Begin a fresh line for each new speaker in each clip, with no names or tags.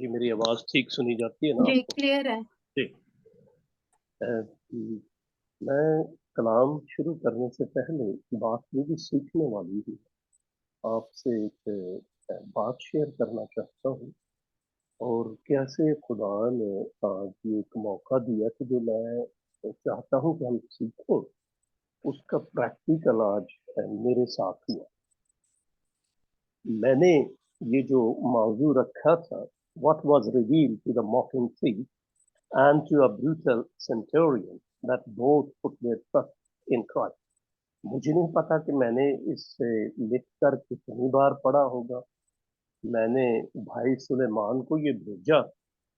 जी, मेरी आवाज़ ठीक सुनी जाती है ना
जी,
आपको?
क्लियर है।
जी। अ, मैं कलाम शुरू करने से पहले बात ये भी सीखने वाली हूँ। आपसे एक बात शेयर करना चाहता हूँ और कैसे खुदा ने आज ये एक मौका दिया कि जो मैं चाहता हूँ कि हम सीखें, उसका प्रैक्टिकल आज मेरे साथ हुआ। मैंने ये जो मौजू रखा था, what was revealed to the mocking thief and to a brutal centurion that both put their trust in Christ. मुझे नहीं पता कि मैंने इसे लिखकर कितनी बार पढ़ा होगा। मैंने भाई सुलेमान को ये भेजा,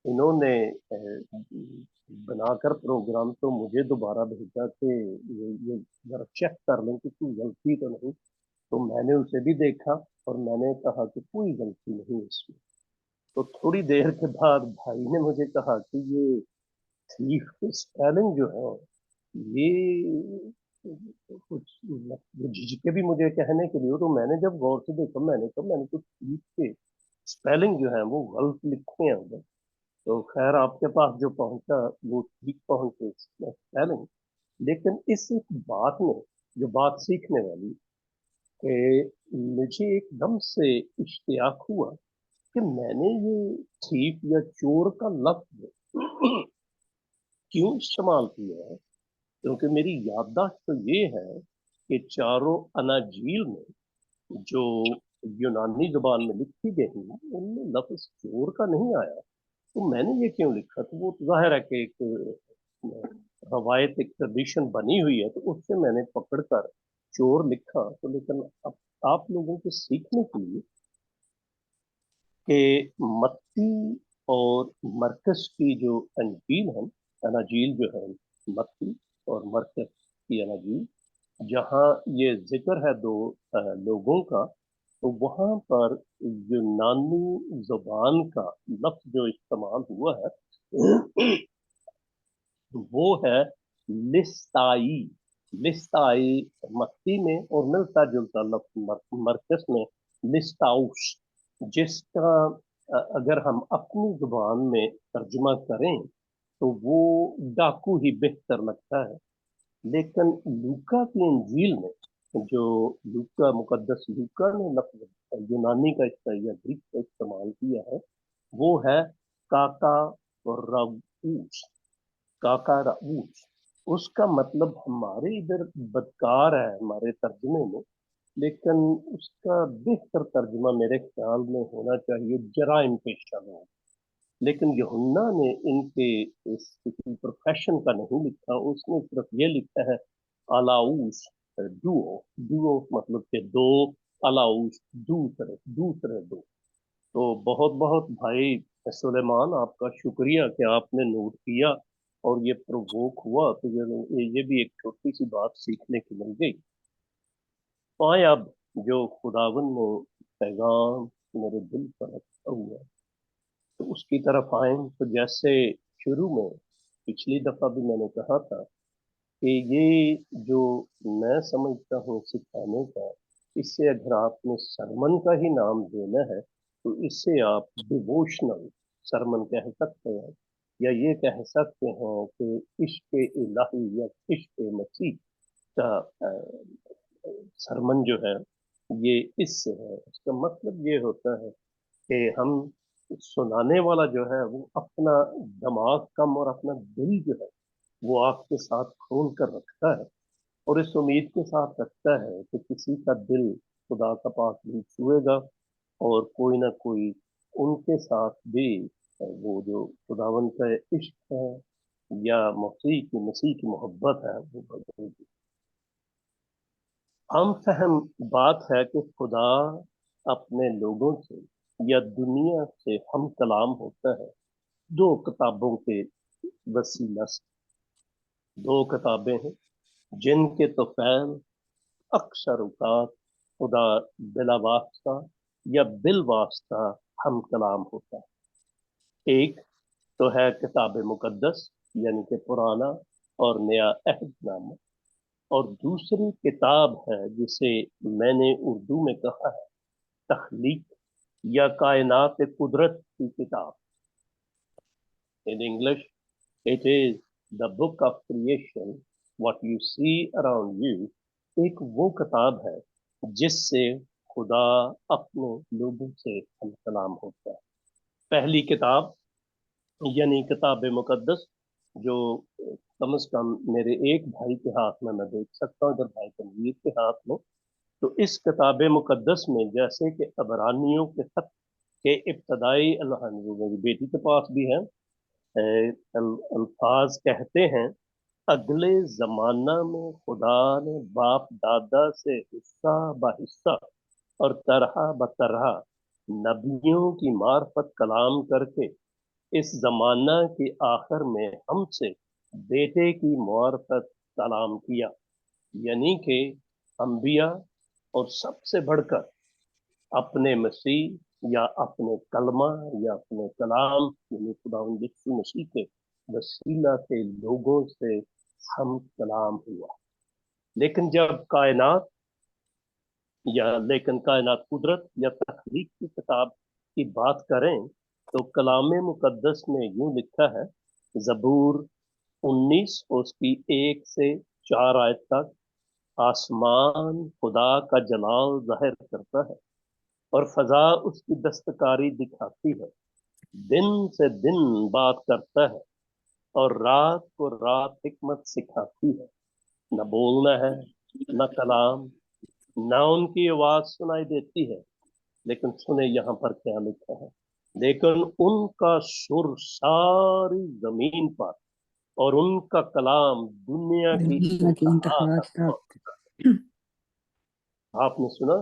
इन्होंने बनाकर प्रोग्राम तो मुझे दोबारा भेजा कि ये जरा चेक कर लें कि कोई गलती तो नहीं। तो मैंने उसे भी देखा और मैंने कहा कि कोई गलती नहीं इसमें। तो थोड़ी देर के बाद भाई ने मुझे कहा कि ये थीफ की स्पेलिंग जो है ये कुछ झिझके भी मुझे कहने के लिए, तो मैंने जब गौर से देखा, मैंने कहा मैंने तो थीफ के स्पेलिंग जो है वो गलत लिखे हैं उधर। तो खैर आपके पास जो पहुंचा वो ठीक पहुंचे स्पेलिंग। लेकिन इस एक बात में जो बात सीखने वाली कि मुझे एकदम से इश्तियाक हुआ कि मैंने ये थीफ या चोर का लफ्ज क्यों इस्तेमाल किया है। क्योंकि मेरी याददाश्त तो ये है कि चारों अनाजील में जो यूनानी जुबान में लिखी गई उनमें लफ्ज चोर का नहीं आया। तो मैंने ये क्यों लिखा, तो वो जाहिर है कि एक रवायत, एक ट्रेडिशन बनी हुई है, तो उससे मैंने पकड़कर चोर लिखा। तो लेकिन अब आप लोगों के सीखने के लिए कि मत्ती और मरकस की जो अंजील है, अनाजील जो है, मत्ती और मरकस की अनाजील, जहाँ ये जिक्र है दो लोगों का, तो वहाँ पर यूनानी जुबान का लफ्ज जो इस्तेमाल हुआ है वो है लिस्ताई। लिस्ताई मत्ती में और मिलता जुलता लफ्ज मरकस में लिस्टाउस, जिसका अगर हम अपनी जुबान में तर्जुमा करें तो वो डाकू ही बेहतर लगता है। लेकिन लूका की इंजील में जो लूका मुकद्दस लूका ने लफ्ज यूनानी का या ग्रीक का इस्तेमाल किया है वो है काका रऊस। काका रऊस उसका मतलब हमारे इधर बदकार है हमारे तर्जुमे में, लेकिन उसका बेहतर तर्जुमा मेरे ख्याल में होना चाहिए जराइम पेशा लोग। लेकिन यूहन्ना ने इनके इस किसी प्रोफेशन का नहीं लिखा, उसने सिर्फ ये लिखा है अलाउस डुओ। डुओ मतलब के दो, अलाउस दूसरे दूसरे दो। तो बहुत बहुत भाई सुलेमान, आपका शुक्रिया कि आपने नोट किया और ये प्रोवोक हुआ, तो ये भी एक छोटी सी बात सीखने की मिल गई। तो आए अब जो खुदावन ने पैगाम मेरे दिल पर रखा हुआ है, तो उसकी तरफ आए। तो जैसे शुरू में पिछली दफा भी मैंने कहा था कि ये जो मैं समझता हूँ सिखाने का, इससे अगर आपने सरमन का ही नाम देना है तो इससे आप डिवोशनल सरमन कह सकते हैं, या ये कह सकते हैं कि इश्क इलाही या इश्क मसीह का सरमन जो है ये इससे है। इसका मतलब ये होता है कि हम सुनाने वाला जो है वो अपना दिमाग कम और अपना दिल जो है वो आपके साथ खोल कर रखता है, और इस उम्मीद के साथ रखता है कि किसी का दिल खुदा का पाक दिल छुएगा और कोई ना कोई उनके साथ भी वो जो खुदावन का इश्क है या मसीह की मोहब्बत है वो बढ़ेगी। हम फहम बात है कि खुदा अपने लोगों से या दुनिया से हम कलाम होता है दो किताबों के वसीला से। दो किताबें हैं जिनके तो फैल अक्सर औकात खुदा बिला वास्ता या बिल वास्ता हम कलाम होता है। एक तो है किताब मुकद्दस यानी कि पुराना और नया अहदनामा, और दूसरी किताब है जिसे मैंने उर्दू में कहा है तख्लीक या कायनात कुदरत की किताब। In English, it is the book of creation, what you see around you. एक वो किताब है जिससे खुदा अपने लोगों से हम कलाम होता है। पहली किताब यानी किताब मुकद्दस जो कम से कम मेरे एक भाई के हाथ में मैं देख सकता हूँ, इधर भाई तनवीर के हाथ में। तो इस किताब मुकद्दस में जैसे कि अबरानियों के खत के इब्तदाई मेरी बेटी के पास भी है, अल्फाज कहते हैं, अगले जमाना में खुदा ने बाप दादा से हिस्सा ब हिस्सा और तरह ब तरह नबियों की मार्फत कलाम करके इस जमाना के आखिर में हमसे बेटे की मार्फत कलाम किया। यानी कि अंबिया और सबसे बढ़कर अपने मसीह या अपने कलमा या अपने कलाम यानी खुदावंद यीशु मसीह के वसीला से लोगों से हम कलाम हुआ। लेकिन जब कायनात लेकिन कायनात कुदरत या तख्लीक की किताब की बात करें तो कलाम मुकद्दस में यूं लिखा है, जबूर 19 उसकी 1 से 4 आयत तक, आसमान खुदा का जलाल जाहिर करता है और फजा उसकी दस्तकारी दिखाती है। दिन से दिन बात करता है और रात को रात हिकमत सिखाती है। न बोलना है न कलाम, न उनकी आवाज सुनाई देती है। लेकिन सुने यहाँ पर क्या लिखा है, लेकिन उनका सुर सारी जमीन पर और उनका कलाम दुनिया की
दुनिया की
इंतहा
इंतहा
तक
तक।
पहुंचता। आपने सुना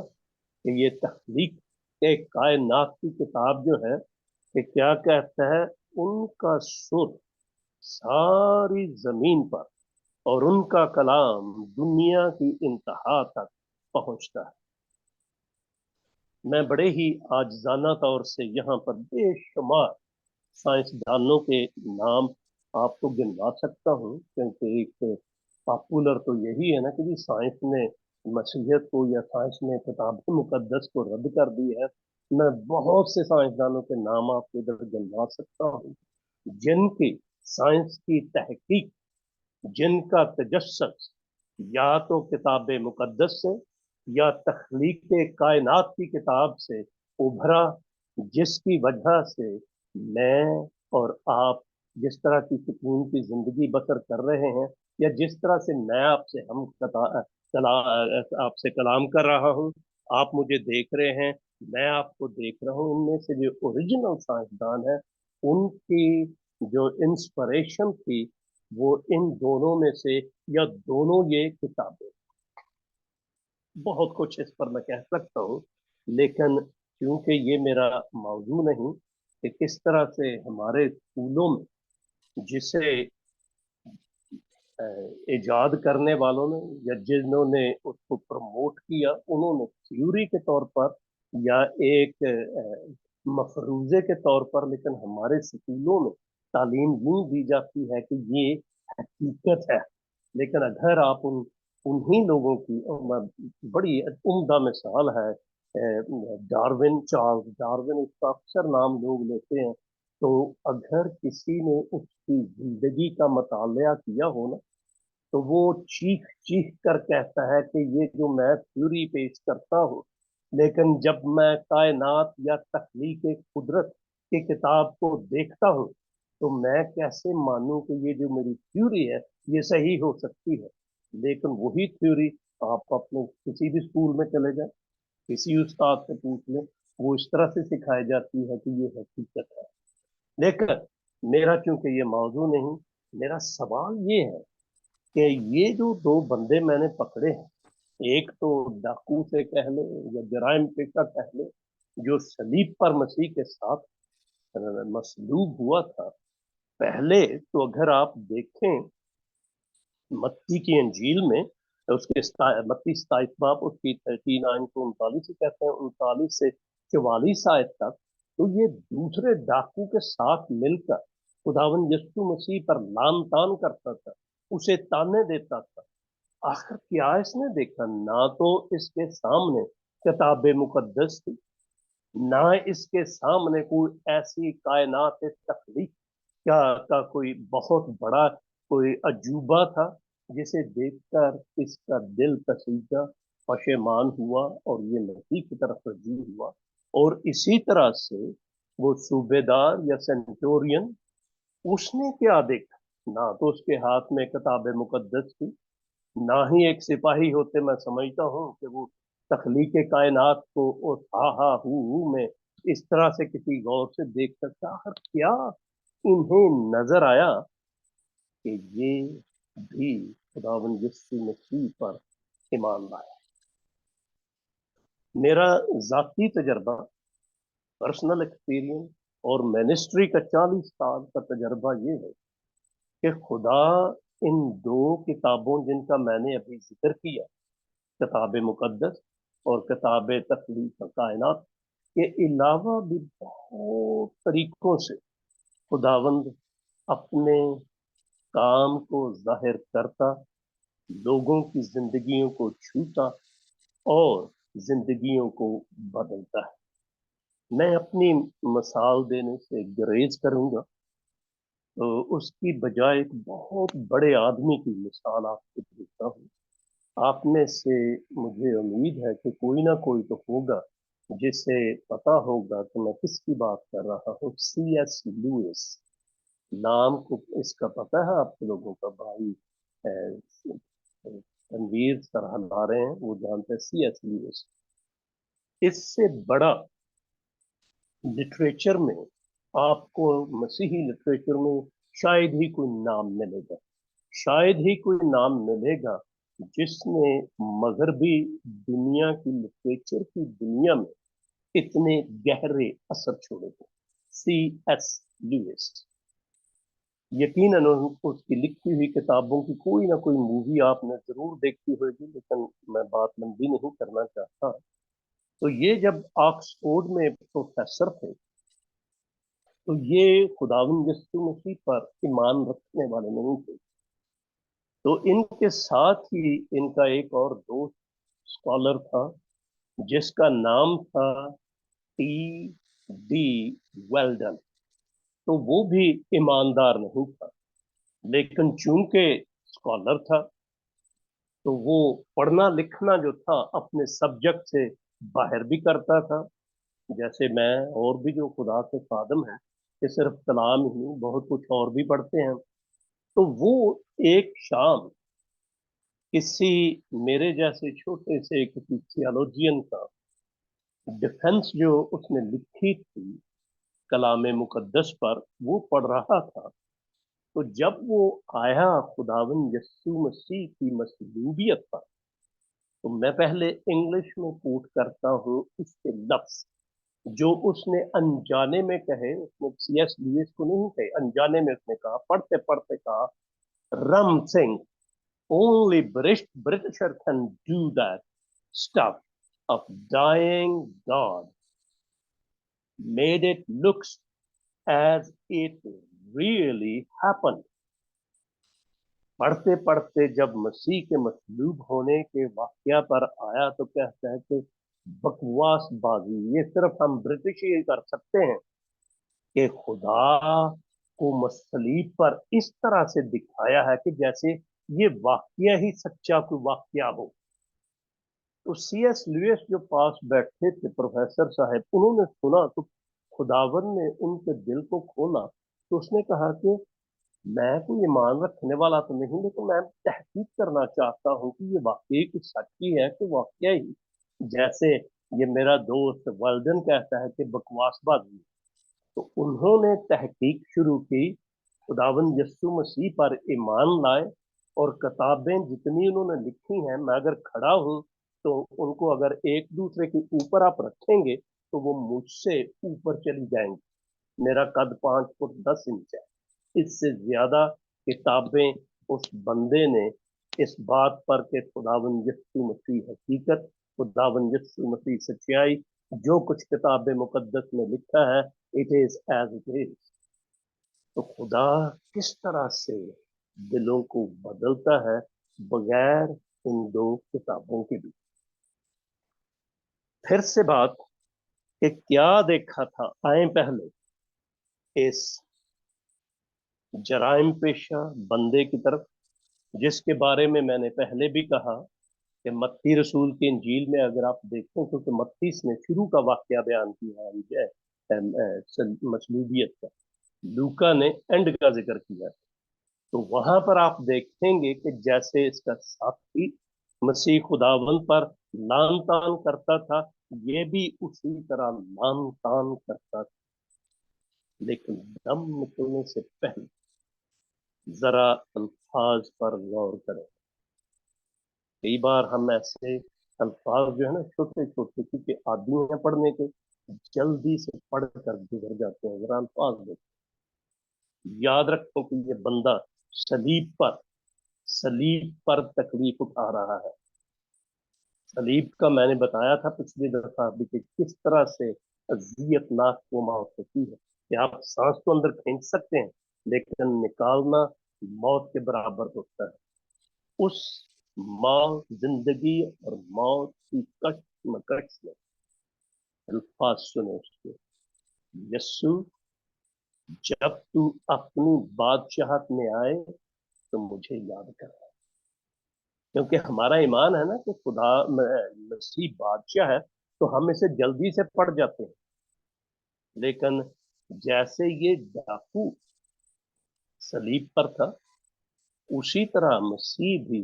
कि ये तख्लीक के कायनात की किताब जो है कि क्या कहता है, उनका सुर सारी जमीन पर और उनका कलाम दुनिया की इंतहा तक पहुंचता है। मैं बड़े ही आजिज़ाना तौर से यहाँ पर बेशुमार साइंसदानों के नाम आपको गिनवा सकता हूँ, क्योंकि एक पॉपुलर तो यही है ना कि जी साइंस ने मसीहत को या साइंस ने किताब मुकद्दस को रद्द कर दी है। मैं बहुत से साइंसदानों के नाम आपको इधर गिनवा सकता हूँ जिनकी साइंस की तहकीक, जिनका तजस्सुस या तो किताब मुकद्दस से या तख्लीक कायनात की किताब से उभरा, जिसकी वजह से मैं और आप जिस तरह की सुकून की जिंदगी बसर कर रहे हैं, या जिस तरह से मैं आपसे आपसे कलाम कर रहा हूँ, आप मुझे देख रहे हैं, मैं आपको देख रहा हूँ, उनमें से जो ओरिजिनल साइंसदान है उनकी जो इंस्पिरेशन थी वो इन दोनों में से या दोनों ये किताबें। बहुत कुछ इस पर मैं कह सकता हूँ, लेकिन क्योंकि ये मेरा मौजू नहीं कि किस तरह से हमारे स्कूलों में जिसे इजाद करने वालों ने या जिन्होंने उसको प्रमोट किया उन्होंने थ्योरी के तौर पर या एक मफरूजे के तौर पर, लेकिन हमारे स्कूलों में तालीम यूं दी जाती है कि ये हकीकत है। लेकिन अगर आप उन्हीं लोगों की, और बड़ी उम्दा मिसाल है डार्विन, चार्ल्स डार्विन, उसका अक्सर नाम लोग लेते हैं। तो अगर किसी ने उसकी जिंदगी का मतालिया किया हो ना, तो वो चीख चीख कर कहता है कि ये जो मैं थ्योरी पेश करता हूँ, लेकिन जब मैं कायनात या तख्लीक कुदरत की किताब को देखता हूँ तो मैं कैसे मानूं कि ये जो मेरी थ्योरी है ये सही हो सकती है। लेकिन वही थ्योरी आप अपने किसी भी स्कूल में चले जाए, किसी उस्ताद से पूछ लें, वो इस तरह से सिखाई जाती है कि ये हकीकत है। लेकिन मेरा चूंकि ये मौजू नहीं, मेरा सवाल ये है कि ये जो दो बंदे मैंने पकड़े हैं, एक तो डाकू से कह ले या जराइम पेशा कह ले, जो सलीब पर मसीह के साथ मसलूब हुआ था। पहले तो अगर आप देखें मत्ती की अंजील में, तो उसके मत्ती 27 बाब उसकी 39 को 39 से कहते हैं, 39 से 44 आयत तक। तो ये दूसरे डाकू के साथ मिलकर खुदावन यीशु मसीह पर लान तान करता था, उसे ताने देता था। आखिर क्या इसने देखा, ना तो इसके सामने किताब मुकद्दस थी, ना इसके सामने कोई ऐसी कायनात तख्लीक क्या का कोई बहुत बड़ा कोई अजूबा था जिसे देखकर इसका दिल कसीदा पशेमान हुआ और ये मसीह की तरफ रजू हुआ। और इसी तरह से वो सूबेदार या सेंटोरियन, उसने क्या देखा? ना तो उसके हाथ में किताब मुकद्दस थी, ना ही एक सिपाही होते मैं समझता हूँ कि वो तख्लीक कायनात को उस हा हा हू में इस तरह से किसी गौर से देख सकता। आखिर क्या इन्हें नजर आया कि ये भी खुदावंद यीशु मसीह पर ईमान लाया। मेरा जाती तजर्बा, पर्सनल एक्सपीरियंस और मिनिस्ट्री का 40 साल का तजर्बा ये है कि खुदा इन दो किताबों जिनका मैंने अभी जिक्र किया, किताब मुकद्दस और किताब तख्लीक कायनात के अलावा भी बहुत तरीकों से खुदावंद अपने काम को जाहिर करता, लोगों की जिंदगियों को छूता और जिंदगियों को बदलता है। मैं अपनी मिसाल देने से गुरेज करूंगा, तो उसकी बजाय एक बहुत बड़े आदमी की मिसाल आपको देता हूँ। आप में से मुझे उम्मीद है कि कोई ना कोई तो होगा जिसे पता होगा कि मैं किसकी बात कर रहा हूँ। C.S. लुइस नाम को इसका पता है आप लोगों का? भाई तनवीर सर हला रहे हैं, वो जानते हैं C.S. लुइस। इससे बड़ा लिटरेचर में आपको, मसीही लिटरेचर में शायद ही कोई नाम मिलेगा, शायद ही कोई नाम मिलेगा जिसने मगरबी दुनिया की लिटरेचर की दुनिया में इतने गहरे असर छोड़े थे। C.S. लुइस। यकीनन उसकी लिखी हुई किताबों की कोई ना कोई मूवी आपने जरूर देखी होगी, लेकिन मैं बात लंबी नहीं करना चाहता। तो ये जब ऑक्सफोर्ड में प्रोफेसर थे, तो ये खुदावंद यीशु मसीह पर ईमान रखने वाले नहीं थे। तो इनके साथ ही इनका एक और दोस्त स्कॉलर था जिसका नाम था T.D. वेल्डन। तो वो भी ईमानदार नहीं था, लेकिन चूंकि स्कॉलर था तो वो पढ़ना लिखना जो था अपने सब्जेक्ट से बाहर भी करता था। जैसे मैं और भी जो खुदा के खादम हैं, ये सिर्फ कलाम ही बहुत कुछ और भी पढ़ते हैं। तो वो एक शाम किसी मेरे जैसे छोटे से किसी थियोलॉजियन का डिफेंस जो उसने लिखी थी कलाम मुकद्दस पर, वो पढ़ रहा था। तो जब वो आया खुदावन यस्सु मसीह की मसलूबियत पर, तो मैं पहले इंग्लिश में कोट करता हूँ उसके लफ्ज जो उसने अनजाने में कहे। उसने C.S. लुइस को नहीं कहे, अनजाने में उसने कहा, पढ़ते पढ़ते कहा, रम Singh, only Britisher can do that stuff of dying God, made it looks as it really happened। पढ़ते पढ़ते जब मसीह के मसलूब होने के वाकया पर आया तो कहता है कि बकवास बाजी, ये सिर्फ हम ब्रिटिश ही कर सकते हैं कि खुदा को मसलीब पर इस तरह से दिखाया है कि जैसे ये वाकया ही सच्चा कोई वाकया हो। तो C.S. लुइस जो पास बैठे थे प्रोफेसर साहब, उन्होंने सुना तो खुदावन ने उनके दिल को खोला। तो उसने कहा कि मैं कोई ईमान रखने वाला तो नहीं, लेकिन मैं तहकीक करना चाहता हूँ कि ये वाकई की सच्ची है कि वाकया ही जैसे ये मेरा दोस्त वर्ल्डन कहता है कि बकवासबाजी। तो उन्होंने तहकीक शुरू की, खुदावन यस्सु मसीह पर ईमान लाए, और किताबें जितनी उन्होंने लिखी हैं, मैं अगर खड़ा हूँ तो उनको अगर एक दूसरे के ऊपर आप रखेंगे तो वो मुझसे ऊपर चली जाएंगी। मेरा कद 5 फुट 10 इंच है। इससे ज्यादा किताबें उस बंदे ने इस बात पर कि खुदावन यीशु मसीह हकीकत, खुदावन यीशु मसीह सच्चाई, जो कुछ किताब मुकद्दस में लिखा है, it is as it is. तो खुदा किस तरह से दिलों को बदलता है बगैर इन दो किताबों के भी। फिर से बात कि क्या देखा था, आए पहले इस जराइम पेशा बंदे की तरफ, जिसके बारे में मैंने पहले भी कहा कि मत्ती रसूल की इंजील में अगर आप देखें, क्योंकि मत्ती ने शुरू का वाकया बयान किया है मसलूबियत का, लूका ने एंड का जिक्र किया, तो वहां पर आप देखेंगे कि जैसे इसका साथी मसीह खुदावंद पर लान तान करता था, ये भी उसी तरह लान तान करता था। लेकिन दम निकलने से पहले जरा अल्फाज पर गौर करें। कई बार हम ऐसे अल्फाज जो है ना, छोटे छोटे, क्योंकि आदमी है पढ़ने के, जल्दी से पढ़ कर गुजर जाते हैं। जरा अल्फाज देखो, याद रखो कि ये बंदा सलीब पर तकलीफ उठा रहा है। सलीब का मैंने बताया था पिछली दफा भी कि किस तरह से अजियतनाक वो मौत होती है, कि आप सांस तो अंदर खींच सकते हैं, लेकिन निकालना मौत के बराबर होता है। उस मौत, जिंदगी और मौत की कष्ट मकश में अल्फाज सुने उसके, यस्सु, जब तू अपनी बादशाहत में आए तो मुझे याद कर। क्योंकि हमारा ईमान है ना कि खुदा मसीह बादशाह है, तो हम इसे जल्दी से पढ़ जाते हैं। लेकिन जैसे ये डाकू सलीब पर था, उसी तरह मसीह भी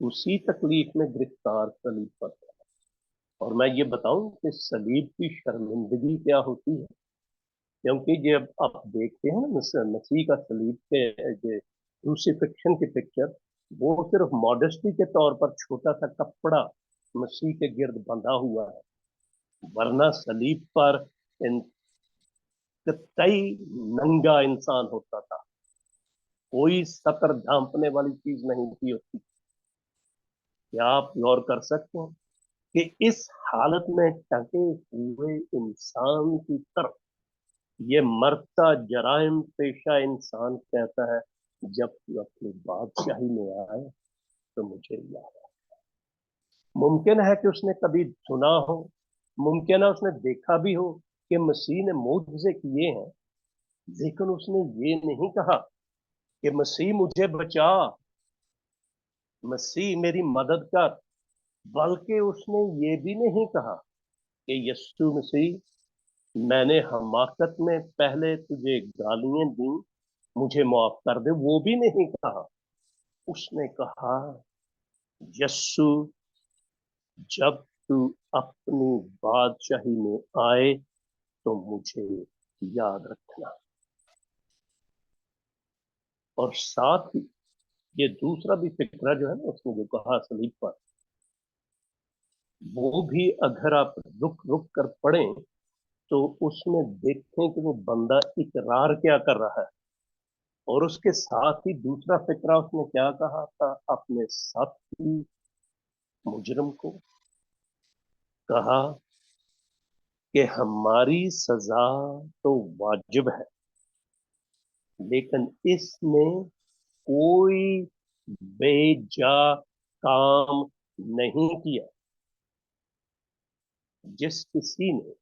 उसी तकलीफ में गिरफ्तार सलीब पर था। और मैं ये बताऊं कि सलीब की शर्मिंदगी क्या होती है, क्योंकि जब आप देखते हैं ना मसीह का सलीब के क्रूसिफिक्शन की पिक्चर, वो सिर्फ मॉडेस्टी के तौर पर छोटा सा कपड़ा मसीह के गिर्द बंधा हुआ है, वरना सलीब पर इन कई नंगा इंसान होता था। कोई सतर ढांपने वाली चीज नहीं थी उसकी। क्या आप गौर कर सकते हैं कि इस हालत में टके हुए इंसान की तरफ ये मरता जराइम पेशा इंसान कहता है, जब तू अपनी बादशाही में आए तो मुझे याद। मुमकिन है कि उसने कभी सुना हो, मुमकिन है उसने देखा भी हो कि मसीह ने मोजज़े किए हैं, लेकिन उसने ये नहीं कहा कि मसीह मुझे बचा, मसीह मेरी मदद कर, बल्कि उसने ये भी नहीं कहा कि यीशु मसीह, मैंने हमाकत में पहले तुझे गालियां दी, मुझे माफ कर दे, वो भी नहीं कहा। उसने कहा, यीशु, जब तू अपनी बादशाही में आए तो मुझे याद रखना। और साथ ही ये दूसरा भी फिक्रा जो है ना, उसने जो कहा सलीब पर, वो भी अगर आप रुक रुक कर पढ़ें तो उसमें देखें कि वो बंदा इकरार क्या कर रहा है। और उसके साथ ही दूसरा फिक्रा उसने क्या कहा था, अपने साथी मुजरम को कहा कि हमारी सजा तो वाजिब है, लेकिन इसमें कोई बेजा काम नहीं किया। जिस किसी ने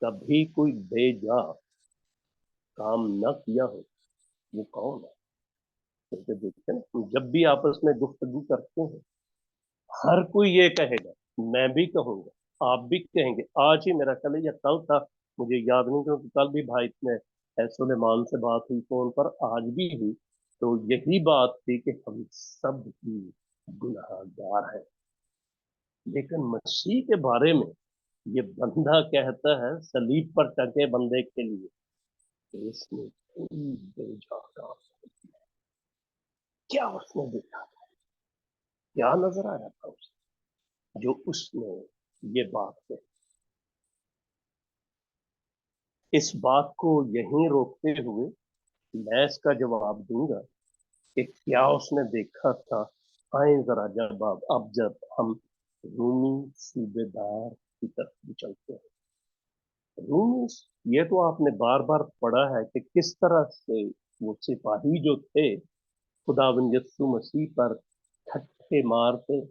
कभी कोई बेजा काम न किया हो, वो कौन है? क्योंकि देखते हैं ना, हम जब भी आपस में गुफ्तगू करते हैं, हर कोई ये कहेगा, मैं भी कहूंगा, आप भी कहेंगे। आज ही मेरा कल या कल था, मुझे याद नहीं, क्योंकि कल भी भाई ने सुलेमान से बात हुई फोन पर, आज भी हुई, तो यही बात थी कि हम सब ही गुनाहगार हैं। लेकिन मसीह के बारे में ये बंदा कहता है सलीब पर टके बंदे के लिए कि इसने कोई बेजा काम। क्या उसने देखा, क्या नजर आया था उसे, जो उसने ये बात कही। इस बात को यहीं रोकते हुए मैं इसका जवाब दूंगा कि क्या उसने देखा था। आए जरा जवाब, अब जब हम रूमी सूबेदार की तरफ भी चलते हैं। रूमी, ये तो आपने बार बार पढ़ा है कि किस तरह से वो सिपाही जो थे खुदावंद यीशु मसीह पर ठट्ठे मारते,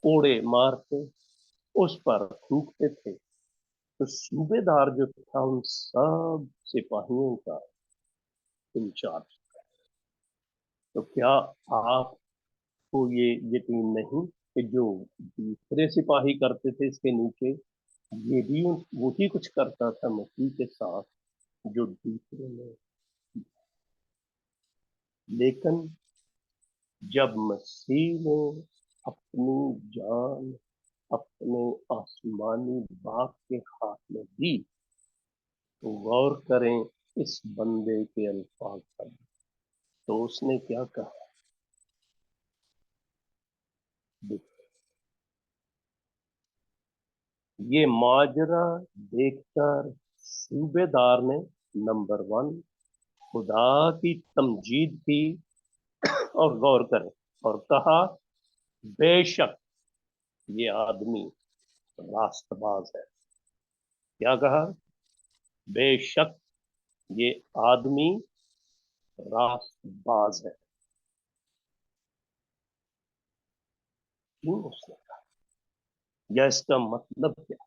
कोड़े मारते, उस पर थूकते थे। तो सूबेदार जो था उन सब सिपाहियों का इंचार्ज। तो क्या आपको ये यकीन नहीं कि जो दूसरे सिपाही करते थे इसके नीचे, ये भी वही कुछ करता था मसीह के साथ जो दूसरे में। लेकिन जब मसीह ने अपनी जान अपने आसमानी बाप के हाथ में दी, तो गौर करें इस बंदे के अल्फाज पर। तो उसने क्या कहा? ये माजरा देखकर सूबेदार ने नंबर 1 खुदा की तमजीद की, और गौर करें, और कहा बेशक ये आदमी रास्तबाज है। क्या कहा? बेशक ये आदमी रास्तबाज है। क्यों उसने कहा? या इसका मतलब क्या?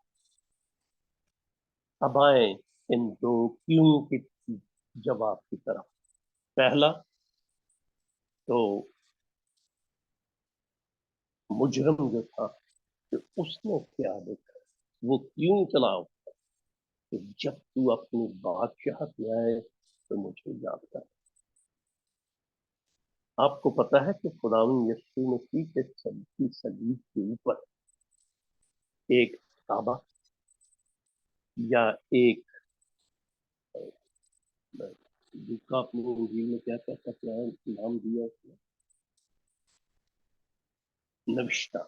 अब आए इन दो क्यों के जवाब की तरफ। पहला, तो मुजरम जो था, तो उसने क्या देखा, वो क्यों चलाओ कि जब तू अपनी बादशाहत में आए तो मुझे याद कर। आपको पता है कि खुदावंद यीशु मसीह के की सलीब के ऊपर एक ताबा या एक लूका अपनी इंजील में क्या कहता, क्या नाम दिया उसने? नविश्ता।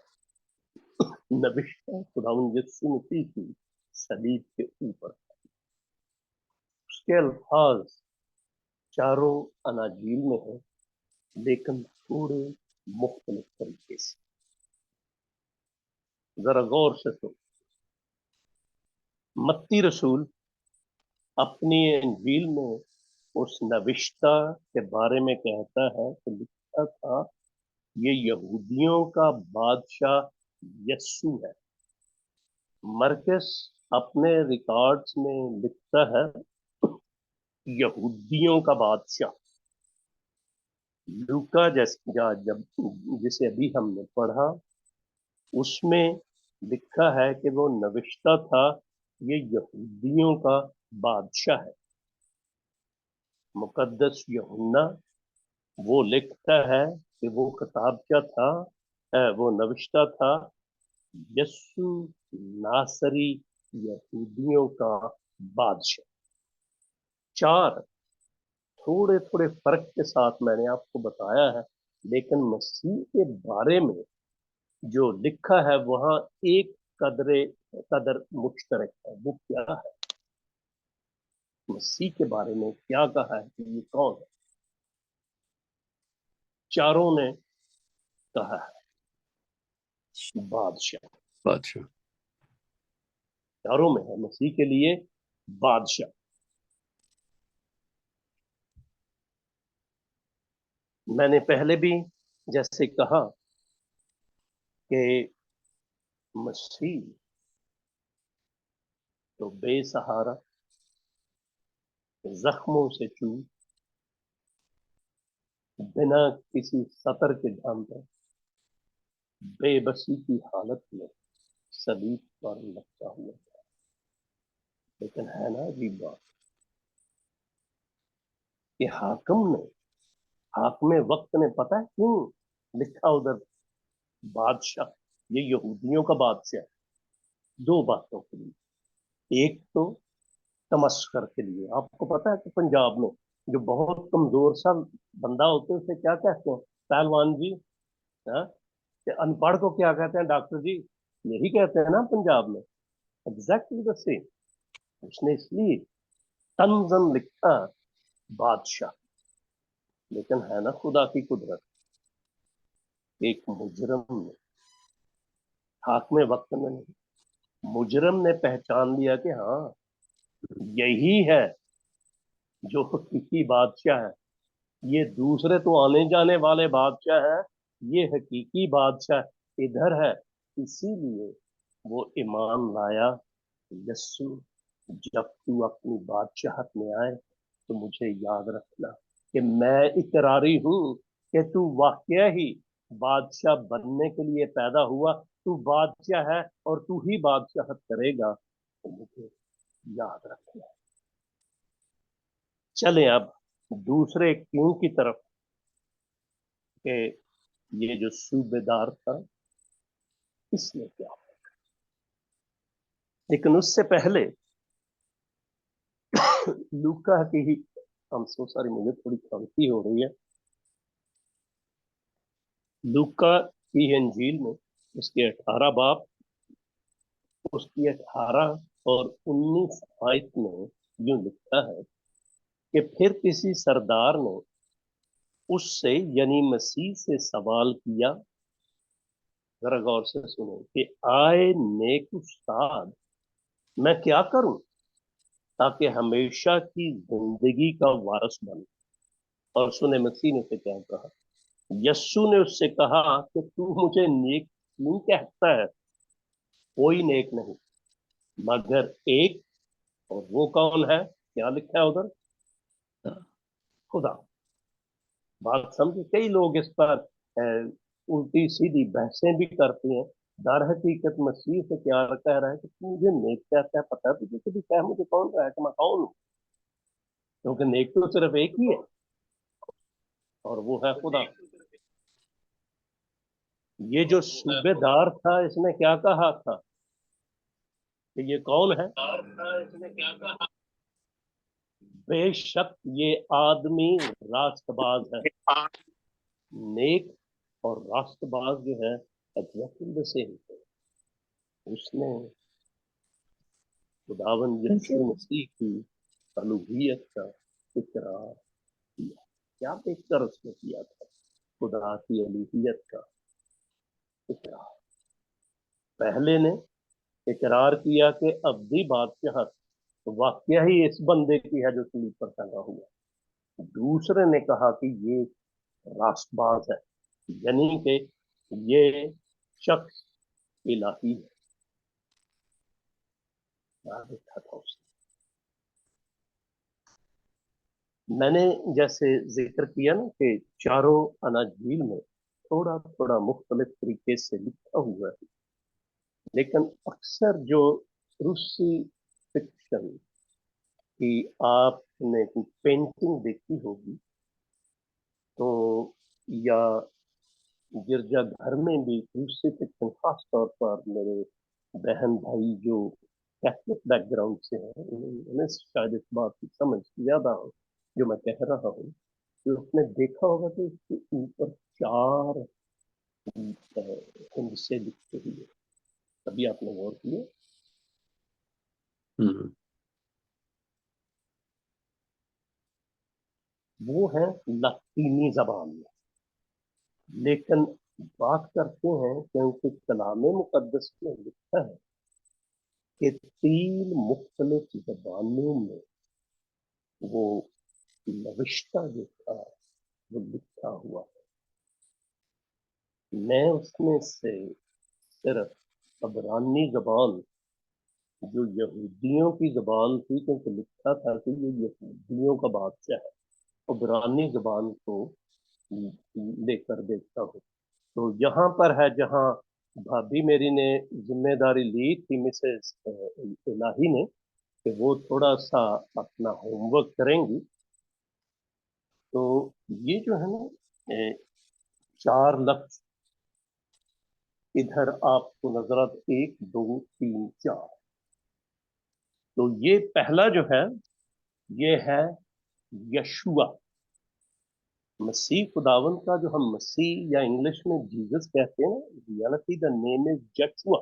नविश्ता खुदावंद यीशु मसीह की सलीब के ऊपर। उसके अल्फाज चारों अनाजील में है, लेकिन थोड़े मुख्तलिफ तरीके से। जरा गौर से तो मत्ती रसूल अपनी इंजील में उस नविश्ता के बारे में कहता है कि लिखा था ये यहूदियों का बादशाह यस्सु है। मरकस अपने रिकॉर्ड्स में लिखता है यहूदियों का बादशाह। लूका जब जिसे अभी हमने पढ़ा, उसमें लिखा है कि वो नविश्ता था, ये यहूदियों का बादशाह है। मुकद्दस यूहन्ना वो लिखता है कि वो किताबचा था, वो नविश्ता था यस्सु नासरी यहूदियों का बादशाह। चार थोड़े थोड़े फर्क के साथ मैंने आपको बताया है, लेकिन मसीह के बारे में जो लिखा है वहां एक कदरे कदर मुश्तरक है। वो क्या है? मसीह के बारे में क्या कहा है कि ये कौन है? चारों ने कहा है बादशाह।
बादशाह।
चारों में है मसीह के लिए बादशाह। मैंने पहले भी जैसे कहा कि मसीह तो बेसहारा, जख्मों से चूर, बिना किसी सतर के ढांपे, बेबसी की हालत में सलीब पर लटका हुआ। लेकिन है ना अजीब बात कि हाकिम वक्त ने, पता है क्यों लिखा उधर बादशाह, ये यहूदियों का बादशाह? दो बातों के लिए। एक तो तमस्कर के लिए। आपको पता है कि पंजाब में जो बहुत कमजोर सा बंदा होता है उसे क्या कहते हैं? पहलवान जी। हाँ, कि अनपढ़ को क्या कहते हैं डॉक्टर जी? यही कहते हैं ना पंजाब में। Exactly the same. उसने इसलिए तंजन लिखा बादशाह। लेकिन है ना खुदा की कुदरत, एक मुजरम ने, हाकिम वक्त में नहीं, मुजरम ने पहचान लिया कि हाँ यही है जो हकीकी बादशाह है। ये दूसरे तो आने जाने वाले बादशाह हैं, ये हकीकी बादशाह इधर है। इसीलिए वो ईमान लाया। यस्सु, जब तू अपनी बादशाहत में आए तो मुझे याद रखना। کہ میں اقراری ہوں کہ تو واقعہ ہی بادشاہ بننے کے لیے پیدا ہوا، تو بادشاہ ہے اور تو ہی بادشاہت کرے گا، تو مجھے یاد رکھنا ہے۔ چلیں اب دوسرے کیوں کی طرف، کہ یہ جو صوبے دار تھا اس نے کیا، لیکن اس سے پہلے لوکا کی ہی، ہم سو ساری، مجھے تھوڑی کھانسی ہو رہی ہے، لوکا کی انجیل میں اس کے 18 باب، اس کی 18 اور 19 آیت میں یوں لکھا ہے کہ پھر کسی سردار نے اس سے یعنی مسیح سے سوال کیا، ذرا غور سے سنو، کہ آئے نیک استاد، میں کیا کروں تاکہ ہمیشہ کی زندگی کا وارث بنوں؟ اور سنے مسیح نے اسے کیا کہا؟ یسو نے اس سے کہا کہ تو مجھے نیک کیوں کہتا ہے؟ کوئی نیک نہیں مگر ایک، اور وہ کون ہے؟ کیا لکھا ہے ادھر؟ خدا۔ بات سمجھے، کئی لوگ اس پر الٹی سیدھی بحثیں بھی کرتے ہیں، در حقیقت مسیح سے کیا کہہ رہا ہے کہ تو مجھے نیک کہتا ہے، پتہ ہے تجھے کبھی کہہ مجھے کون رہا ہے کہ میں کون ہوں؟ کیونکہ نیک تو صرف ایک ہی ہے اور وہ ہے خدا۔ یہ جو صوبے دار تھا اس نے کیا کہا تھا کہ یہ کون ہے؟ بے شک یہ آدمی راست باز ہے، نیک اور راست باز جو ہے ایگزیکٹلی سے اس نے خداوند یسوع مسیح کی الوہیت کا اقرار کیا۔ کیا دیکھ کر اس نے کیا تھا؟ خدا کی الوہیت کا اقرار۔ پہلے نے اقرار کیا کہ ابدی بادشاہت واقعہ ہی اس بندے کی ہے جو صلیب پر ٹنگا ہوا۔ دوسرے نے کہا کہ یہ راست باز ہے، یعنی کہ یہ شخص الہی ہے۔ کیا دیکھا تھا اس نے؟ میں نے جیسے ذکر کیا نا کہ چاروں اناجیل میں تھوڑا تھوڑا مختلف طریقے سے لکھا ہوا ہے، لیکن اکثر جو روسی فکشن کی آپ نے کوئی پینٹنگ دیکھی ہوگی تو، یا گرجا گھر میں بھی روسی فکشن، خاص طور پر میرے بہن بھائی جو کیتھولک بیک گراؤنڈ سے ہیں انہیں شاید اس بات کی سمجھ زیادہ ہو جو میں کہہ رہا ہوں، کہ اس نے دیکھا ہوگا کہ اس کے اوپر 4 ہندسے لکھے ہوئے، ابھی آپ نے غور کیا؟ وہ ہے لاطینی زبان میں، لیکن بات کرتے ہیں کیونکہ کلام مقدس میں لکھا ہے کہ 3 مختلف زبانوں میں وہ نوشتہ جو تھا وہ لکھا ہوا ہے۔ میں اس میں سے صرف عبرانی زبان جو یہودیوں کی زبان تھی، کیونکہ لکھا تھا کہ یہ یہودیوں کا بادشاہ ہے، عبرانی زبان کو لے کر دیکھتا ہوں۔ تو یہاں پر ہے جہاں بھابھی میری نے ذمہ داری لی تھی مسز الہی نے کہ وہ تھوڑا سا اپنا ہوم ورک کریں گی، تو یہ جو ہے نا 4 لفظ ادھر آپ کو نظر آتے 1 2 3 4، تو یہ پہلا جو ہے یہ ہے یشوع، مسیح خداون کا، جو ہم مسیح یا انگلش میں جیزس کہتے ہیں، ریالٹی دا نیم از یشوع،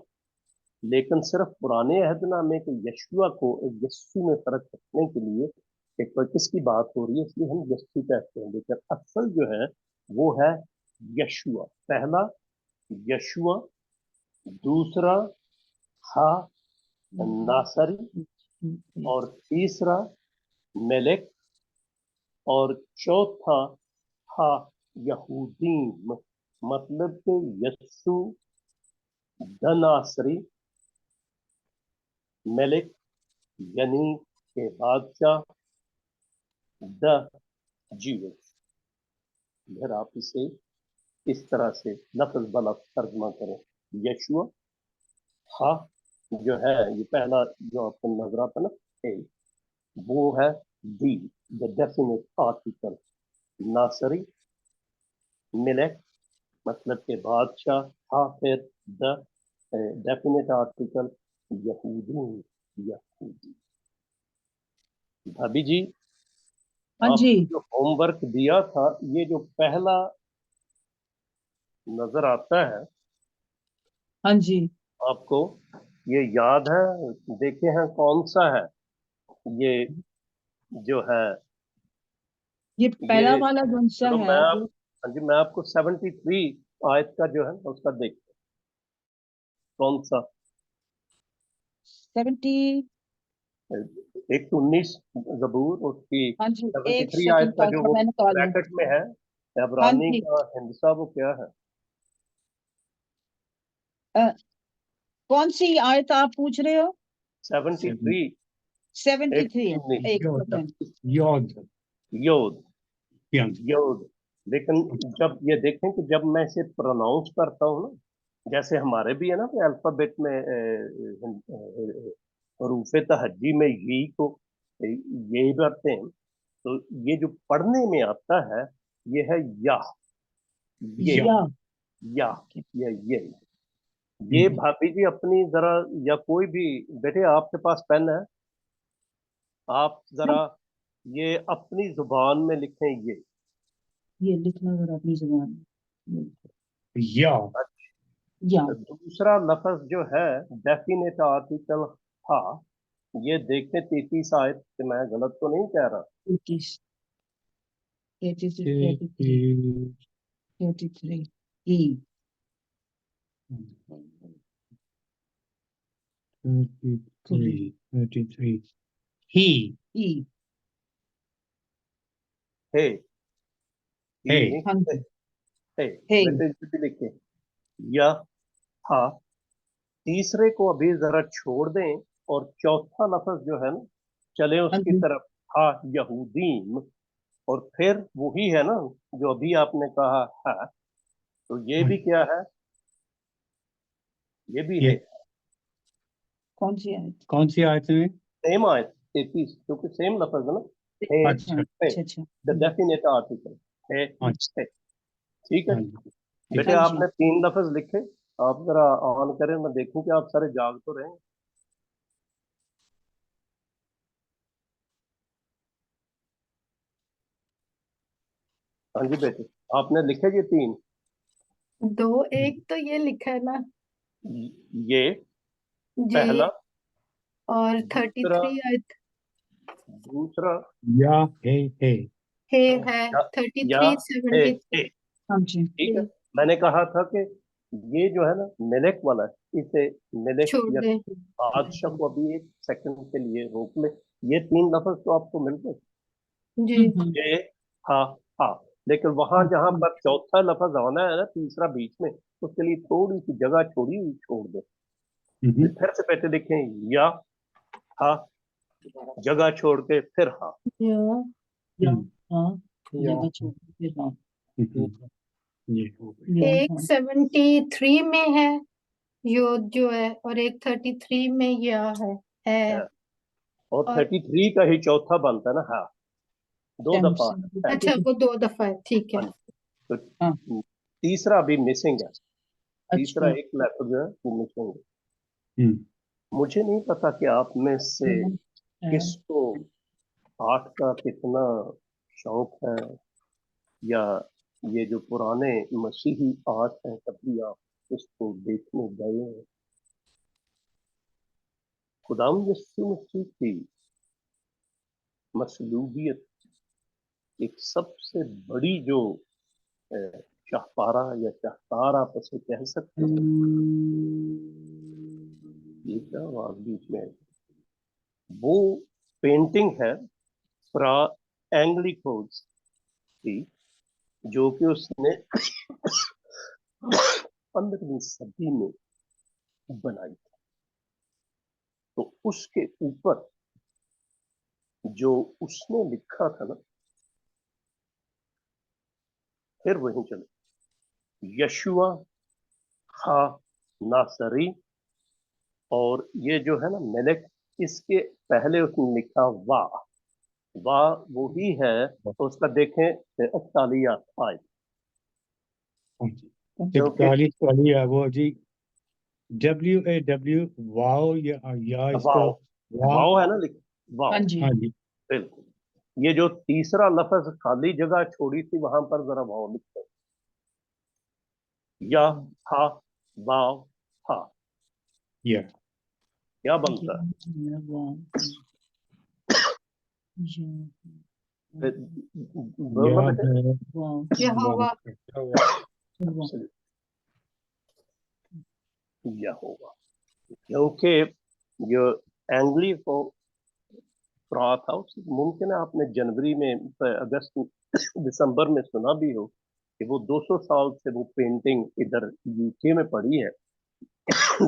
لیکن صرف پرانے عہد نامے کے یشوع کو یسوع میں فرق رکھنے کے لیے ایک پر کس کی بات ہو رہی ہے، اس لیے ہم یسوع کہتے ہیں، لیکن اصل جو ہے وہ ہے یشوع۔ پہلا یشوع، دوسرا ہا ناصری، اور تیسرا ملک، اور چوتھا ہا یہودین، مطلب کہ یسوع دناصری، ملک یعنی کہ بادشاہ، د جی وہ پھر آپ اسے اس طرح سے لفظ بلفظ ترجمہ کریں. یشوا، ہا جو ہے یہ پہلا جو آپ کو نظر آتا نا اے، وہ ہے دی، دا ڈیفینٹ آرٹیکل. ناصری، ملک مطلب کہ بادشاہ، حافظ، دا ڈیفینٹ آرٹیکل. یہودی، یہودی. بھابی جی،
ہاں
آپ
جی.
کو جو ہوم ورک دیا تھا، یہ جو پہلا نظر آتا ہے
ہاں جی.
آپ کو، یہ یاد ہے؟ دیکھے ہیں کون سا ہے یہ جو ہے
یہ پہلا
یہ.
والا کون سا
چلو
ہے جو
ہاں جی، میں آپ کو 73 آیت کا جو ہے اس کا دیکھ کون سا.
70؟
ایک تو 19 زبور، اس کی
ہاں جی، ایک
73
سیکنڈ
آیت کا جو
تاکہ
وہ
میں نکالوں.
بریکٹ میں ہے
ہاں
عبرانی
جی.
کا ہندسہ، وہ کیا ہے؟
کون سی آیت آپ پوچھ رہے ہو؟
73.
73. ایک
یود
سیکنڈ.
یود
یود،
یود.
یود. لیکن جب یہ دیکھیں کہ جب میں اسے پروناؤنس کرتا ہوں نا، جیسے ہمارے بھی ہے نا کہ الفابیٹ میں حروف تہجی میں یہی کو یہی کرتے ہیں، تو یہ جو پڑھنے میں آتا ہے یہ ہے یا، یہ
یا.
یا، یہ بھابھی جی اپنی ذرا، یا کوئی بھی بیٹے آپ کے پاس پین ہے، آپ ذرا یہ اپنی زبان میں لکھیں
یہ لکھنا ذرا اپنی زبان میں.
یا.
یا.
دوسرا لفظ جو ہے ڈیفینیٹ آرٹیکل ہا، یہ دیکھیں 33 آیت کہ میں غلط تو نہیں کہہ رہا.
33. ای.
33. He.
ای.
ہے
Hey.
نہیں،
ہاں جی.
ہے
ہے.
بیٹے اس بھی لکھیں یا ہا. تیسرے کو ابھی ذرا چھوڑ دیں اور چوتھا لفظ جو ہے نا چلیں اس
ہاں
کی
جی.
طرف. ہا یہودیم، اور پھر وہی ہے نا جو ابھی آپ نے کہا ہے، تو یہ بھی کیا ہے؟ یہ بھی ہے.
کون سی آیت؟
کون سی آیت میں؟
سیم آیت 33، کیونکہ سیم لفظ ہے نا. ہے،
اچھا.
ہے،
اچھا اچھا.
دا ڈیفینیٹ آرٹیکل ہے،
اچھا.
ہے. ٹھیک ہے
ہاں جی.
بیٹے،
ہاں
آپ
جی.
نے 3 لفظ لکھے، آپ ذرا آن کریں، میں دیکھوں کہ آپ سارے جاگ تو رہے ہیں. ہاں جی بیٹے، آپ نے لکھے یہ 3.
دو، ایک تو یہ لکھا ہے نا
یہ
جی،
پہلا.
اور
دوسرا
33 آیت
دوسرا
یا ہے.
ہے
یا
33
ہے
73.
ہاں جی.
ٹھیک ہے. میں نے کہا تھا کہ یہ جو ہے نا ملک والا ہے، اسے ملک
چھوڑ
یا
دیں.
بادشاہ کو ابھی ایک سیکنڈ کے لیے روک لے. یہ 3 لفظ تو آپ کو مل گئے،
جی
یہ ہاں ہاں. لیکن وہاں جہاں پر چوتھا لفظ آنا ہے نا، تیسرا بیچ میں، اس کے لیے تھوڑی سی جگہ چھوڑی ہوئی، چھوڑ دیں. پھر سے پہلے دیکھیں یا ہاں، جگہ چھوڑ کے پھر ہاں.
یا
یا. ہاں. جگہ چھوڑ کے پھر ہاں. یا.
ایک
ہاں.
73 میں ہے یود جو ہے، اور ایک 33 میں یا ہے
اور
اور
33 کا ہی چوتھا بنتا ہے نا ہاں، 2 دفعہ ہے.
اچھا وہ 2 دفعہ ہے، ٹھیک ہے.
ہاں جی. تو
ہاں.
تیسرا بھی مسنگ ہے، تیسرا
اچھا.
ایک لفظ جو ہے وہ مسنگ ہے. مجھے نہیں پتا کہ آپ میں سے کس کو آرٹ کا کتنا شوق ہے، یا یہ جو پرانے مسیحی آرٹ ہیں کبھی آپ اس کو دیکھنے گئے ہیں. خداوند یسوع مسیح کی مصلوبیت ایک سب سے بڑی جو شاہکارہ یا شاہکار آپ اسے کہہ سکتے ہیں. یہ کیا آواز بیچ میں ہے؟ وہ پینٹنگ ہے فرا اینگلیکوز کی، جو کہ اس نے 15ویں صدی میں بنائی تھی. تو اس کے اوپر جو اس نے لکھا تھا نا، پھر وہیں چلے یشوا خا ناصری, اور یہ جو ہے نا ملک, اس کے پہلے اس نے لکھا وا وہی ہے, تو اس کا دیکھیں اقتالیات آئے, کیونکہ
41 والی ہے وہ جی, WAW, واو یا اس کو
واو ہے نا, واو,
ہاں جی.
ہاں جی,
بالکل. یہ جو تیسرا لفظ خالی جگہ چھوڑی تھی وہاں پر ذرا واو لکھتے ہیں, یا ہا واو ہا,
یا
کیا بنتا ہے؟ بولنا
یا
بیٹے,
یہوہ
یا ہوگا, کیونکہ جو اینگلی کو رہا تھا, ممکن ہے آپ نے جنوری میں, اگست دسمبر میں سنا بھی ہو کہ وہ 200 سال سے وہ پینٹنگ ادھر یو کے میں پڑی ہے,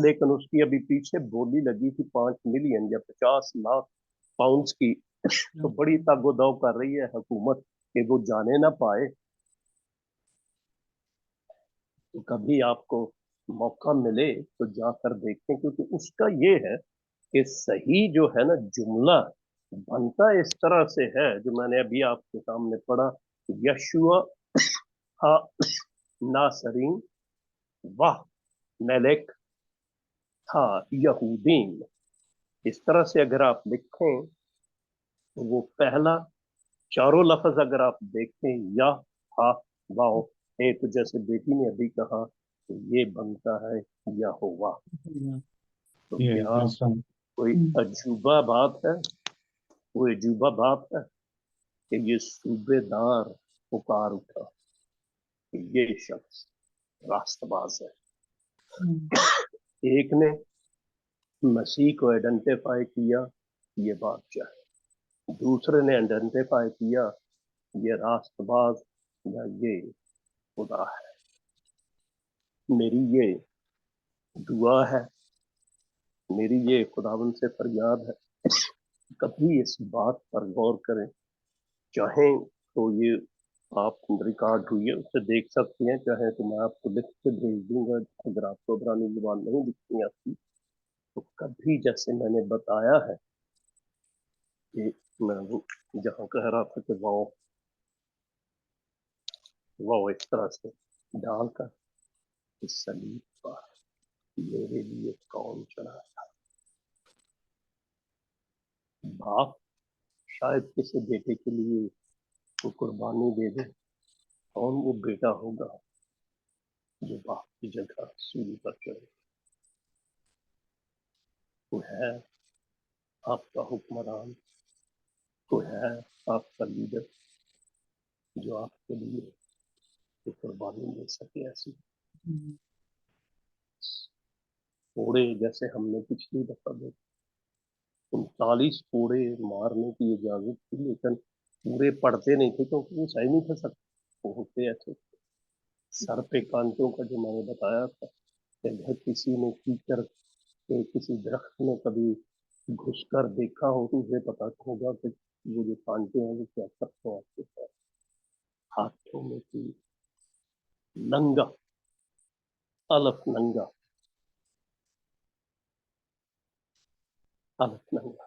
لیکن اس کی ابھی پیچھے بولی لگی تھی 5 ملین یا 50 لاکھ پاؤنڈز کی, تو بڑی تگ و دو کر رہی ہے حکومت کہ وہ جانے نہ پائے. تو کبھی آپ کو موقع ملے تو جا کر دیکھیں, کیونکہ اس کا یہ ہے کہ صحیح جو ہے نا جملہ بنتا اس طرح سے ہے جو میں نے ابھی آپ کے سامنے پڑھا, یشوا ہا ناصرین واہ ملک تھا یہودین. اس طرح سے اگر آپ لکھیں تو وہ پہلا چاروں لفظ اگر آپ دیکھیں یا ہا واو, ایک جیسے بیٹی نے ابھی کہا تو یہ بنتا ہے یہوہ. تو کیا کوئی عجوبہ بات ہے, کوئی عجوبہ بات ہے کہ یہ صوبے دار پکار اٹھا کہ یہ شخص راست باز ہے. ایک نے مسیح کو آئیڈینٹیفائی کیا, یہ بادشاہ ہے. دوسرے نے آئیڈینٹیفائی کیا یہ راست باز یا یہ خدا ہے. میری یہ دعا ہے, میری یہ خداوند سے فریاد ہے, کبھی اس بات پر غور کریں, چاہیں تو یہ آپ ریکارڈ ہوئی ہے اس سے دیکھ سکتے ہیں, چاہیں تو میں آپ کو لکھ کے بھیج دوں گا اگر آپ کو عبرانی زبان نہیں لکھنی آتی. تو کبھی جیسے میں نے بتایا ہے کہ میں وہ جہاں کہہ رہا تھا کہ وہ اس طرح سے ڈال کر اس صلیب پر میرے لیے کون چڑھا تھا. باپ شاید کسی بیٹے کے لیے وہ قربانی دے دے, کون وہ بیٹا ہوگا جو باپ کی جگہ سولی پر چڑھے. وہ ہے آپ کا حکمران, وہ ہے آپ کا لیڈر جو آپ کے لیے قربانی دے سکے. ایسی کوڑے جیسے ہم نے پچھلی دفعہ دیکھا, 39 کوڑے مارنے کی اجازت تھی, لیکن پورے پڑتے نہیں تھے کیونکہ وہ سہ نہیں تھا سکتے. وہ ہوتے ایسے سر پہ کانٹوں کا جو میں نے بتایا تھا کہ اگر کسی نے کیچڑ کے کسی درخت میں کبھی گھس کر دیکھا ہو تو اسے پتا ہوگا کہ وہ جو کانٹے ہیں وہ کیا کرتے ہیں آپ کے ساتھ. ہاتھوں میں کی ننگا, الف ننگا, الف ننگا,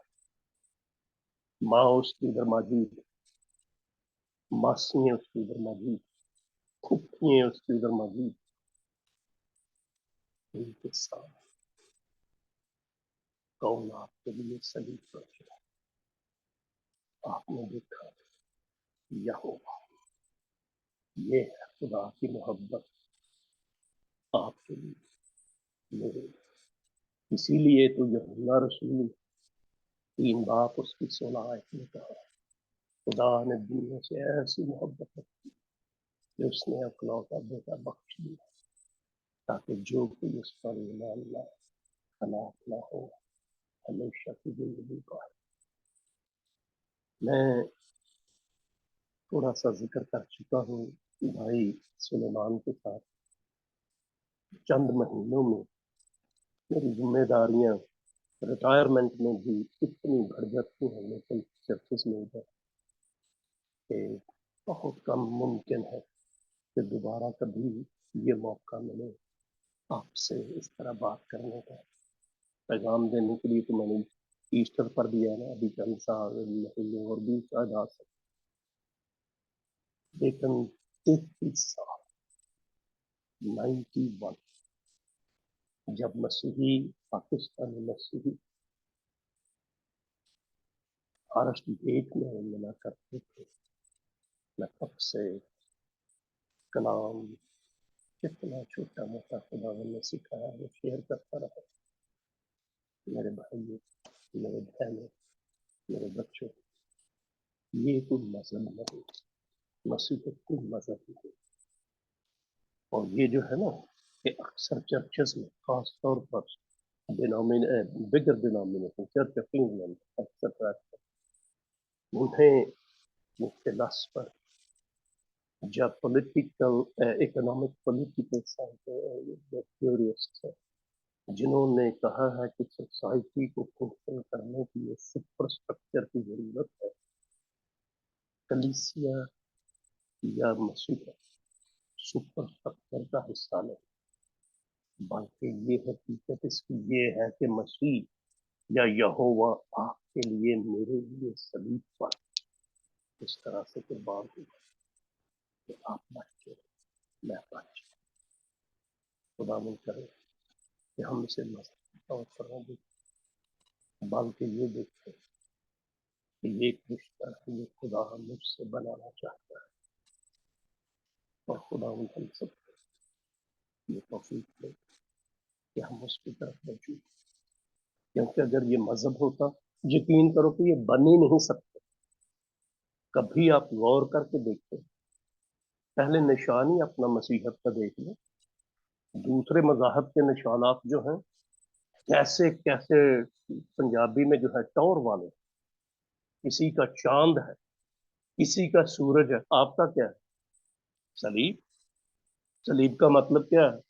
ماں اس کی ادھر موجود, ماسیاں اس کی ادھر موجود, پھپھیاں اس کی ادھر موجود, ان کے ساتھ کون آپ کے لیے صلیب پر چڑھا. آپ نے دیکھا یہوہ, یہ ہے خدا کی محبت آپ کے لیے, میرے لیے. اسی لیے تو یوحنا رسول 3 باپ اس کی 16 آیت میں کہا خدا نے دنیا سے ایسی محبت رکھی کہ اس نے اکلوتا بیٹا بخش دیا تاکہ جو کوئی اس پر ایمان لائے ہلاک نہ ہو, ہمیشہ کی زندگی پائے. میں تھوڑا سا ذکر کر چکا ہوں بھائی سلیمان کے ساتھ. چند مہینوں میں میری ذمہ داریاں ریٹائرمنٹ میں بھی اتنی بڑھ جاتی ہیں, لیکن سرفس میں ادھر کہ بہت کم ممکن ہے کہ دوبارہ کبھی یہ موقع ملے آپ سے اس طرح بات کرنے کا، پیغام دینے کے لیے کہ میں نے ایسٹر پر بھی ہے نا ابھی چند سال مہینے اور بھی شاید آ سکتے، لیکن 33 سال 91 جب مسیحی پاکستانی مسیحی فارسٹ گیٹ میں ملا کرتے تھے، میں تب سے کلام کتنا چھوٹا موٹا خدا نے سکھایا وہ شیئر کرتا رہا۔ میرے بھائیوں، میرے بہنوں، میرے بچوں، یہ کوئی مذہب نہیں، مسیحیت کوئی مذہب نہیں۔ اور یہ جو ہے نا کہ اکثر چرچز میں خاص طور پر bigger denomination Church of England extra, انہیں فلاسفر جب پولیٹیکل اکنامک پولیٹیکل تھیوریسٹ ہیں جنہوں نے کہا ہے کہ سوسائٹی کو فلفل کرنے کے لیے سپر اسٹرکچر کی ضرورت ہے، کلیسیا یا مسیحیت سپر اسٹرکچر کا حصہ نہیں، بلکہ یہ حقیقت اس کی یہ ہے کہ مسیح یا یہوہ آپ کے لیے میرے لیے صلیب پر اس طرح سے قربان ہوا کہ آپ بچ گئے، میں بچ گیا۔ خدا من کرے کہ ہم اسے مذہب کے طور پر نہ دیکھیں، بلکہ یہ دیکھیں کہ یہ ایک رشتہ ہے یہ خدا مجھ سے بنانا چاہتا ہے، اور خدا ہم سب کو یہ توفیق دے کہ ہم اس کی طرف رجوع، کیونکہ اگر یہ مذہب ہوتا، یقین کرو کہ یہ بن ہی نہیں سکتے۔ کبھی آپ غور کر کے دیکھیں، پہلے نشان ہی اپنا مسیحت کا دیکھ لیں، دوسرے مذاہب کے نشانات جو ہیں کیسے کیسے پنجابی میں جو ہے ٹور والے، کسی کا چاند ہے، کسی کا سورج ہے، آپ کا کیا ہے؟ صلیب۔ صلیب کا مطلب کیا ہے؟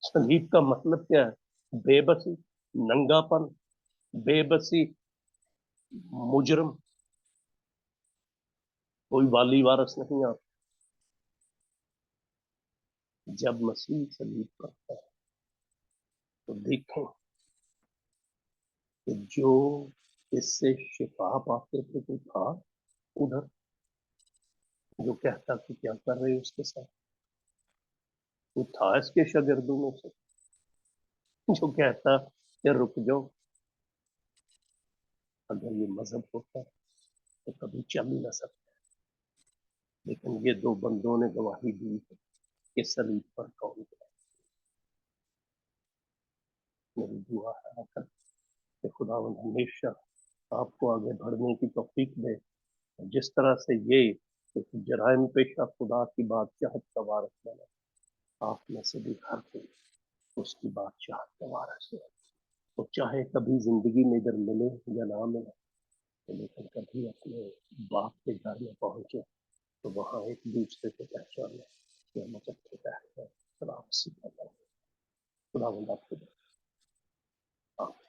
صلیب کا مطلب کیا ہے؟ بے بسی، ننگا پن، بے بسی، مجرم، کوئی والی وارث نہیں آپ۔ جب مسیح صلیب کرتا ہے تو دیکھیں کہ جو اس سے شفا پاتے تھے کوئی تھا ادھر جو کہتا کہ کیا کر رہے اس کے ساتھ؟ کوئی تھا اس کے شاگردوں میں سے جو کہتا کہ رک جاؤ؟ اگر یہ مذہب ہوتا تو کبھی چل ہی نہ سکتا، لیکن یہ دو بندوں نے گواہی دی ہے کہ صلیب پر کون ہے۔ میری دعا ہے کہ خداوند ہمیشہ آپ کو آگے بڑھنے کی توفیق دے، جس طرح سے یہ ایک جرائم پیشہ خدا کی بادشاہت کا وارث بنا، آپ میں سے بھی ہر کوئی اس کی بادشاہت کا وارث ہے، تو چاہے کبھی زندگی میں ادھر ملے یا نہ ملے، لیکن کبھی اپنے باپ کے گھر میں پہنچے تو وہاں ایک دوسرے کو پہچانے کہ ہم اکٹھے بیٹھ کر سلام سیکھا جائے۔ خداوند آپ کو دے۔ آمین۔